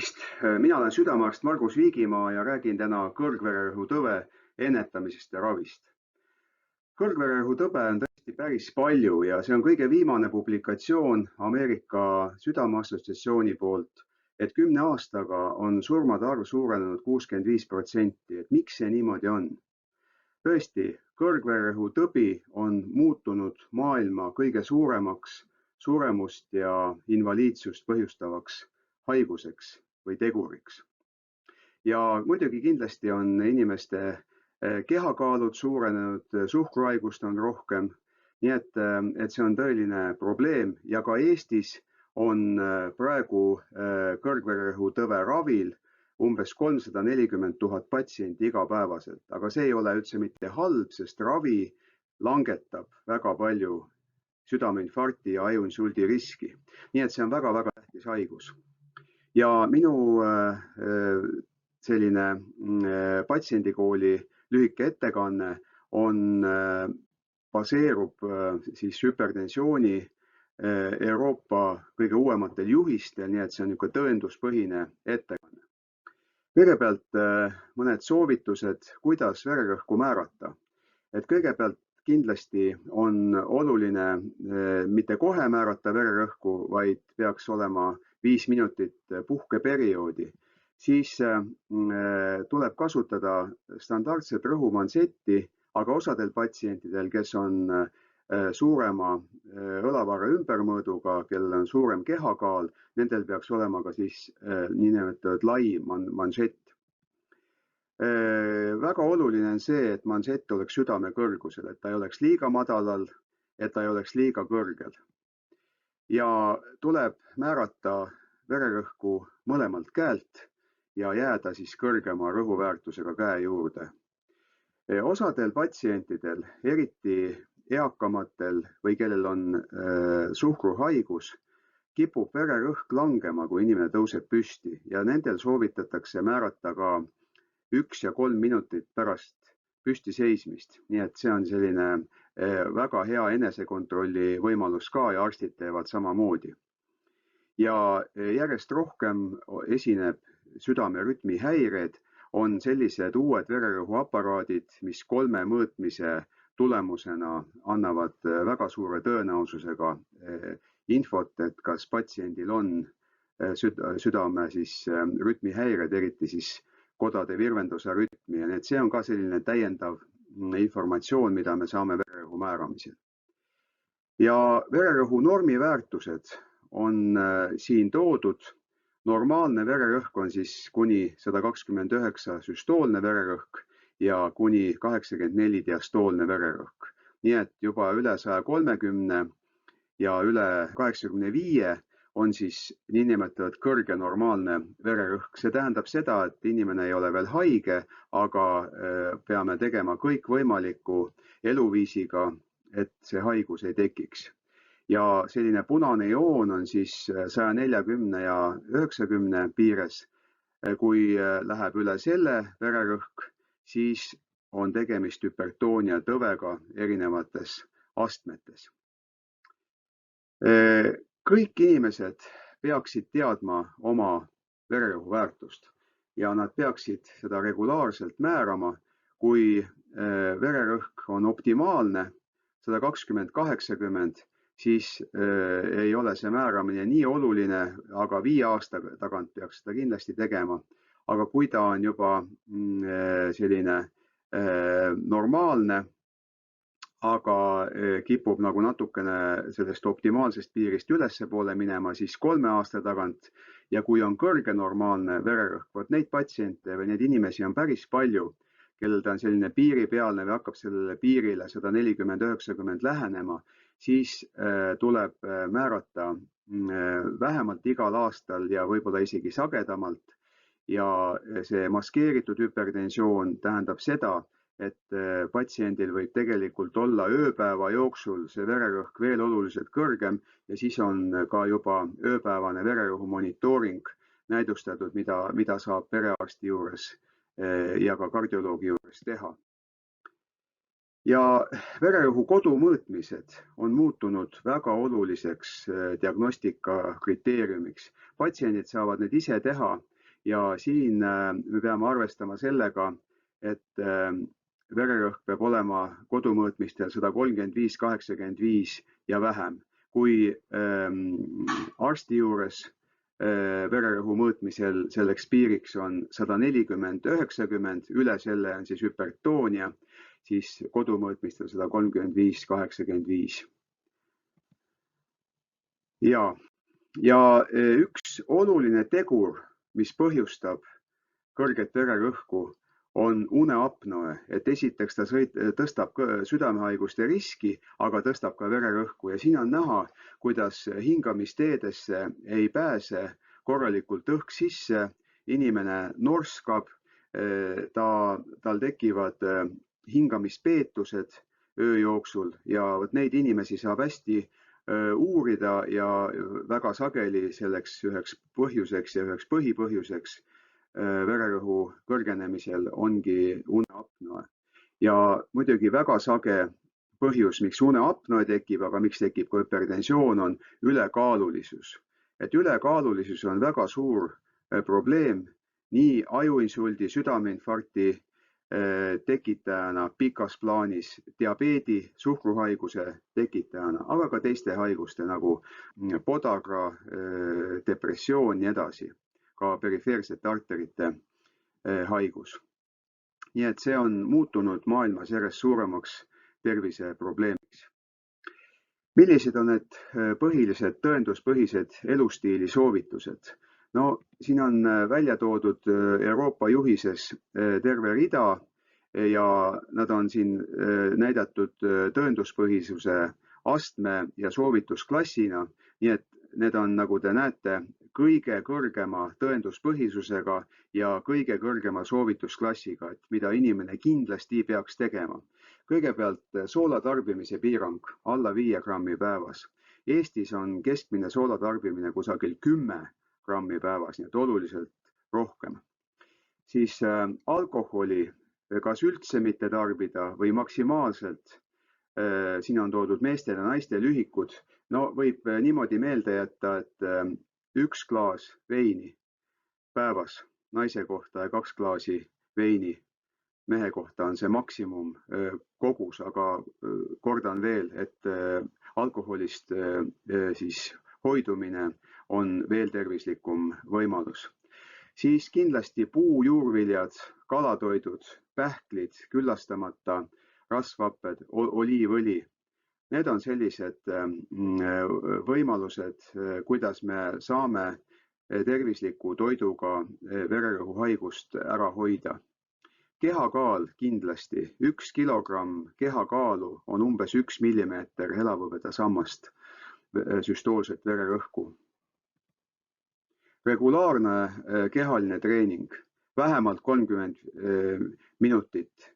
Tervist! Mina olen südamearst Margus Viigimaa ja räägin täna kõrgvererõhutõve ennetamisest ja ravist. Kõrgvererõhutõbe on tõesti päris palju ja see on kõige viimane publikatsioon Ameerika südameassotsiatsiooni poolt, et 10 aastaga on surmade arv suurenenud 65%. Et miks see niimoodi on? Tõesti, kõrgvererõhutõbi on muutunud maailma kõige suuremaks suremust ja invaliidsust põhjustavaks haiguseks või teguriks. Ja muidugi kindlasti on inimeste kehakaalud suurenenud, suhkruhaigust on rohkem, nii et see on tõeline probleem ja ka Eestis on praegu kõrgvererõhutõve ravil umbes 340 000 patsienti igapäevaselt, aga see ei ole üldse mitte halb, sest ravi langetab väga palju südameinfarkti ja ajuinsuldi riski. Nii et see on väga-väga tähtis haigus. Ja minu selline patsiendikooli lühike ettekanne baseerub siis hüpertensiooni Euroopa kõige uuematel juhistel, nii et see on niisugune tõenduspõhine ettekanne. Kõigepealt mõned soovitused, kuidas vererõhku määrata. Et kõigepealt kindlasti on oluline mitte kohe määrata vererõhku, vaid peaks olema 5 minutit puhkeperioodi. Siis tuleb kasutada standardset rõhumanšetti, aga osadel patsientidel, kes on suurema õlavarre ümbermõõduga, kellel on suurem kehakaal, nendel peaks olema ka siis niinimetatud lai manšett. Väga oluline on see, et manšett oleks südame kõrgusel, et ta ei oleks liiga madalal, et ta ei oleks liiga kõrgel. Ja tuleb määrata vererõhku mõlemalt käelt ja jääda siis kõrgema rõhuväärtusega käe juurde. Osadel patsientidel, eriti eakamatel või kellel on suhkruhaigus, kipub vererõhk langema, kui inimene tõuseb püsti ja nendel soovitatakse määrata ka 1 ja 3 minutit pärast püsti seismist. Nii et see on selline väga hea enesekontrolli võimalus ka ja arstid teevad samamoodi. Ja järjest rohkem esineb südamerütmi häired, on sellised uued vererõhuaparaadid, mis 3 mõõtmise tulemusena annavad väga suure tõenäosusega infot, et kas patsiendil on südame rütmihäired, eriti siis kodade virvenduse rütmi, ja see on ka selline täiendav informatsioon, mida me saame vererõhu määramisel. Ja vererõhu normiväärtused on siin toodud. Normaalne vererõhk on siis kuni 129 süstoolne vererõhk ja kuni 84 diastoolne vererõhk. Nii et juba üle 130 ja üle 85 on siis niinimetatud kõrge normaalne vererõhk. See tähendab seda, et inimene ei ole veel haige, aga peame tegema kõik võimalikku eluviisiga, et see haigus ei tekiks. Ja selline punane joon on siis 140 ja 90 piires. Kui läheb üle selle vererõhk, siis on tegemist hüpertoonia tõvega erinevates astmetes. Kõik inimesed peaksid teadma oma vererõhu väärtust ja nad peaksid seda regulaarselt määrama. Kui vererõhk on optimaalne 120/80, siis ei ole see määramine nii oluline, aga 5 aasta tagant peaks seda kindlasti tegema. Aga kui ta on juba selline normaalne, aga kipub nagu natukene sellest optimaalsest piirist ülespoole minema, siis 3 aasta tagant. Ja kui on kõrge normaalne vererõhk, vot neid patsiente või neid inimesi on päris palju, kellel ta on selline piiripealne või hakkab sellele piirile 140-90 lähenema, siis tuleb määrata vähemalt igal aastal ja võib-olla isegi sagedamalt. Ja see maskeeritud hüpertensioon tähendab seda, et patsiendil võib tegelikult olla ööpäeva jooksul see vererõhk veel oluliselt kõrgem ja siis on ka juba ööpäevane vererõhu monitooring näidustatud, mida saab perearsti juures ja ka kardioloogi juures teha. Ja vererõhu kodumõõtmised on muutunud väga oluliseks diagnostika kriteeriumiks. Patsiendid saavad need ise teha ja siin me peame arvestama sellega, et vererõhk peab olema kodumõõtmistel 135/85 ja vähem. Kui arsti juures vererõhu mõõtmisel selleks piiriks on 140/90, üle selle on siis hüpertoonia, siis kodumõõtmistel 135/85. Ja üks oluline tegur, mis põhjustab kõrget vererõhku, on uneapnoe, et esiteks ta tõstab südamehaiguste riski, aga tõstab ka vererõhku ja siin on näha, kuidas hingamisteedesse ei pääse korralikult õhk sisse, inimene norskab, tal tekivad hingamispeetused öö jooksul ja vot neid inimesi saab hästi uurida ja väga sageli selleks üheks põhjuseks ja üheks põhipõhjuseks vererõhu kõrgenemisel ongi uneapnoe. Ja muidugi väga sage põhjus, miks uneapnoe tekib, aga miks tekib ka hüpertensioon, on ülekaalulisus. Et ülekaalulisus on väga suur probleem nii ajuinsuldi, südameinfarkti tekitajana pikas plaanis, diabeedi, suhkruhaiguse tekitajana, aga ka teiste haiguste nagu podagra, depressioon, nii edasi, ka perifeersete arterite haigus. Nii et see on muutunud maailmas järjest suuremaks terviseprobleemiks. Millised on need põhilised tõenduspõhised elustiili soovitused? No siin on välja toodud Euroopa juhises terve rida ja nad on siin näidatud tõenduspõhisuse astme ja soovitusklassina, nii et need on, nagu te näete, kõige kõrgema tõenduspõhisusega ja kõige kõrgema soovitusklassiga, et mida inimene kindlasti peaks tegema. Kõigepealt soola tarbimise piirang alla 5 grammi päevas. Eestis on keskmine soola tarbimine kusagil 10 grammi päevas, nii et oluliselt rohkem. Siis alkoholi kas üldse mitte tarbida või maksimaalselt, siin on toodud meestel ja naistel ühikud, no võib niimoodi meelde jätta, et 1 klaas veini päevas naise kohta ja 2 klaasi veini mehe kohta on see maksimum kogus, aga kordan veel, et alkoholist siis hoidumine on veel tervislikum võimalus. Siis kindlasti puu, juurviljad, kalatoidud, pähklid, küllastamata rasvhapped, oliivõli. Need on sellised võimalused, kuidas me saame tervisliku toiduga vererõhuhaigust ära hoida. Kehakaal kindlasti, 1 kilogramm kehakaalu on umbes 1 millimeeter elavhõbeda sammast süstoolset vererõhku. Regulaarne kehaline treening, vähemalt 30 minutit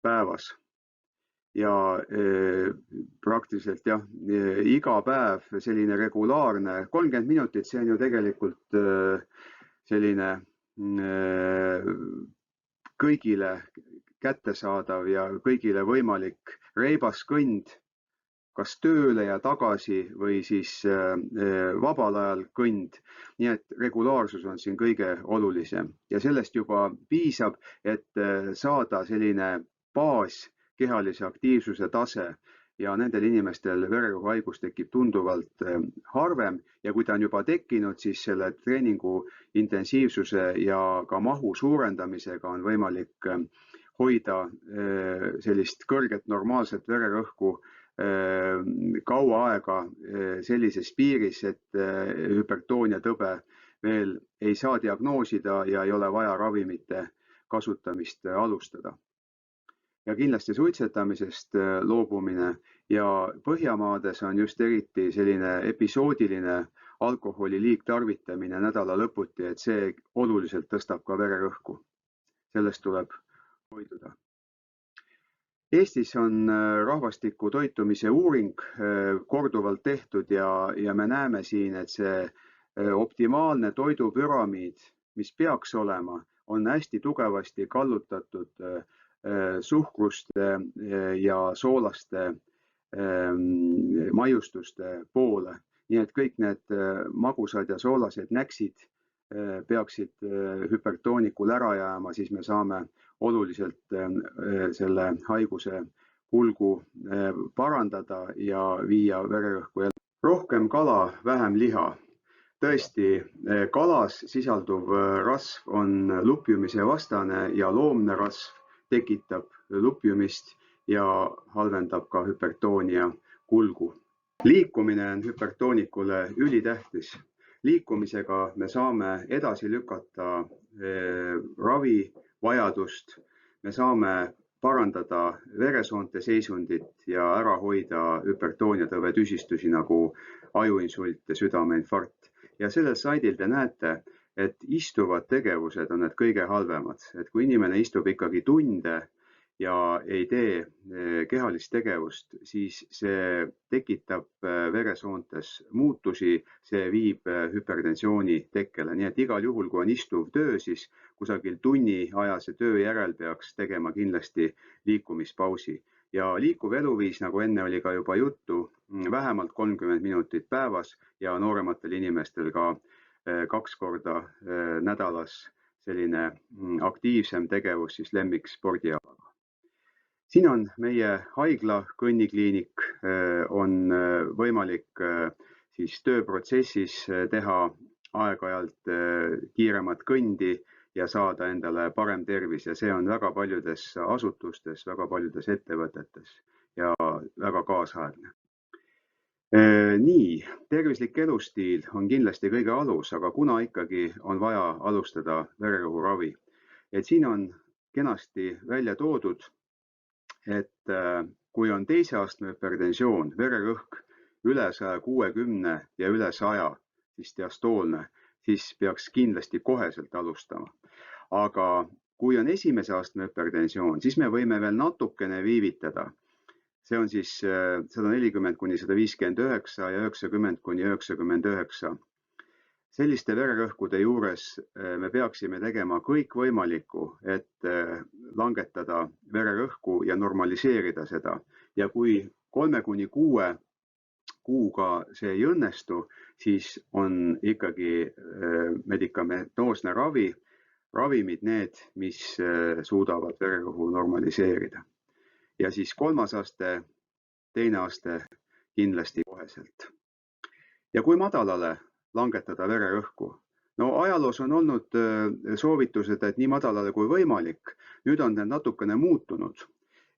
päevas ja praktiliselt jah, iga päev selline regulaarne 30 minutit, see on ju tegelikult selline kõigile kättesaadav ja kõigile võimalik reibas kõnd, kas tööle ja tagasi või siis vabal ajal kõnd. Nii et regulaarsus on siin kõige olulisem ja sellest juba piisab, et saada selline baas kehalise aktiivsuse tase ja nendel inimestel vererõhuhaigus tekib tunduvalt harvem ja kui ta on juba tekkinud, siis selle treeningu intensiivsuse ja ka mahu suurendamisega on võimalik hoida sellist kõrget normaalset vererõhku kaua aega sellises piiris, et hüpertoonia tõbe veel ei saa diagnoosida ja ei ole vaja ravimite kasutamist alustada. Ja kindlasti suitsetamisest loobumine ja Põhjamaades on just eriti selline episoodiline alkoholi liigtarvitamine nädala lõputi, et see oluliselt tõstab ka vererõhku. Sellest tuleb hoiduda. Eestis on rahvastiku toitumise uuring korduvalt tehtud ja me näeme siin, et see optimaalne toidupüramiid, mis peaks olema, on hästi tugevasti kallutatud suhkruste ja soolaste maiustuste poole. Nii et kõik need magusad ja soolased näksid peaksid hüpertoonikul ära jääma, siis me saame oluliselt selle haiguse kulgu parandada ja viia vererõhku jälle. Rohkem kala, vähem liha. Tõesti, kalas sisalduv rasv on lupjumise vastane ja loomne rasv tekitab lupjumist ja halvendab ka hüpertoonia kulgu. Liikumine on hüpertoonikule ülitähtis. Liikumisega me saame edasi lükata ravivajadust, me saame parandada veresoonte seisundit ja ära hoida hüpertooniatõve tüsistusi nagu ajuinsult ja südameinfarkt. Ja sellel slaidil te näete, et istuvad tegevused on need kõige halvemad. Et kui inimene istub ikkagi tunde ja ei tee kehalist tegevust, siis see tekitab veresoontes muutusi, see viib hüpertensiooni tekkele. Nii et igal juhul, kui on istuv töö, siis kusagil tunniajase töö järel peaks tegema kindlasti liikumispausi. Ja liikuv eluviis, nagu enne oli ka juba juttu, vähemalt 30 minutit päevas ja noorematel inimestel ka 2 korda nädalas selline aktiivsem tegevus siis lemmikspordialaga. Siin on meie haigla kõnnikliinik, on võimalik siis tööprotsessis teha aeg-ajalt kiiremat kõndi ja saada endale parem tervis ja see on väga paljudes asutustes, väga paljudes ettevõtetes ja väga kaasaegne. Nii, tervislik elustiil on kindlasti kõige alus, aga kuna ikkagi on vaja alustada vererõhuravi, et siin on kenasti välja toodud, et kui on teise astme hüpertensioon, vererõhk üle 160 ja üle 100, siis diastoolne, siis peaks kindlasti koheselt alustama. Aga kui on esimese astme hüpertensioon, siis me võime veel natukene viivitada. See on siis 140 kuni 159 ja 90 kuni 99. Selliste vererõhkude juures me peaksime tegema kõik võimalikku, et langetada vererõhku ja normaliseerida seda. Ja kui 3 kuni 6 kuuga see ei õnnestu, siis on ikkagi medikamentoosne ravi, ravimid need, mis suudavad vererõhu normaliseerida. Ja siis 3. aste, 2. aste kindlasti koheselt. Ja kui madalale langetada vererõhku? No ajaloos on olnud soovitused, et nii madalale kui võimalik. Nüüd on need natukene muutunud,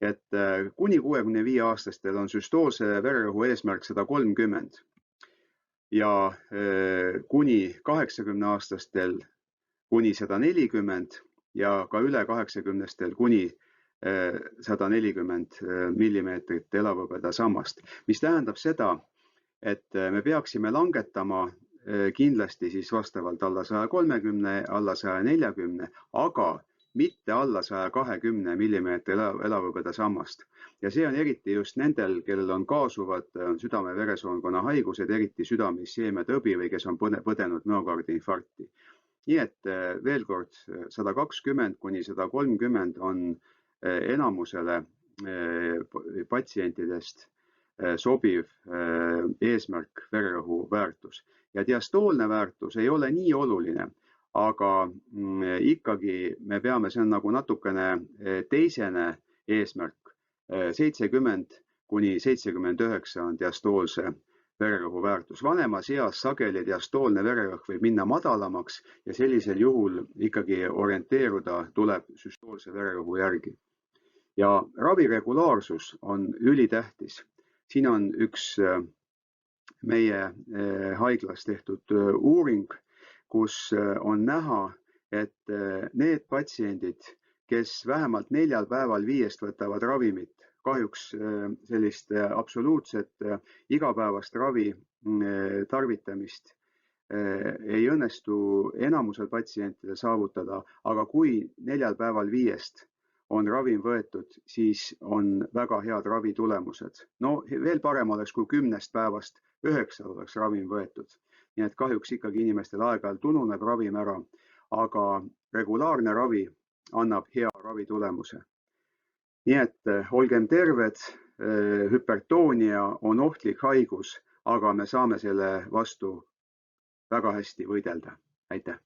et kuni 65 aastastel on süstoolse vererõhu eesmärk 130 ja kuni 80 aastastel kuni 140 ja ka üle 80-stel kuni 140 millimeetrit elavhõbeda sammast, mis tähendab seda, et me peaksime langetama kindlasti siis vastavalt alla 130, alla 140, aga mitte alla 120 millimeetri elavhõbeda sammast. Ja see on eriti just nendel, kellel on kaasuvad südame-veresoonkonna haigused, eriti südame-isheemiatõbi või kes on põdenud müokardiinfarkti. Nii et veel kord 120 kuni 130 on enamusele patsientidest sobiv eesmärk vererõhu väärtus. Ja diastoolne väärtus ei ole nii oluline, aga ikkagi me peame, see on nagu natukene teisene eesmärk. 70 kuni 79 on diastoolse vererõhu väärtus. Vanemas eas sageli diastoolne vererõhk võib minna madalamaks ja sellisel juhul ikkagi orienteeruda tuleb süstoolse vererõhu järgi. Ja raviregulaarsus on ülitähtis. Siin on üks meie haiglas tehtud uuring, kus on näha, et need patsiendid, kes vähemalt 4 päeval 5 võtavad ravimit, kahjuks sellist absoluutset igapäevast ravi tarvitamist ei õnnestu enamusel patsientidel saavutada, aga kui 4 päeval 5 on ravim võetud, siis on väga head ravitulemused. No veel parem oleks, kui 10 päevast 9 oleks ravim võetud. Nii et kahjuks ikkagi inimestel aeg-ajalt ununeb ravim ära, aga regulaarne ravi annab hea ravitulemuse. nii et olgem terved, hüpertoonia on ohtlik haigus, aga me saame selle vastu väga hästi võidelda. Aitäh!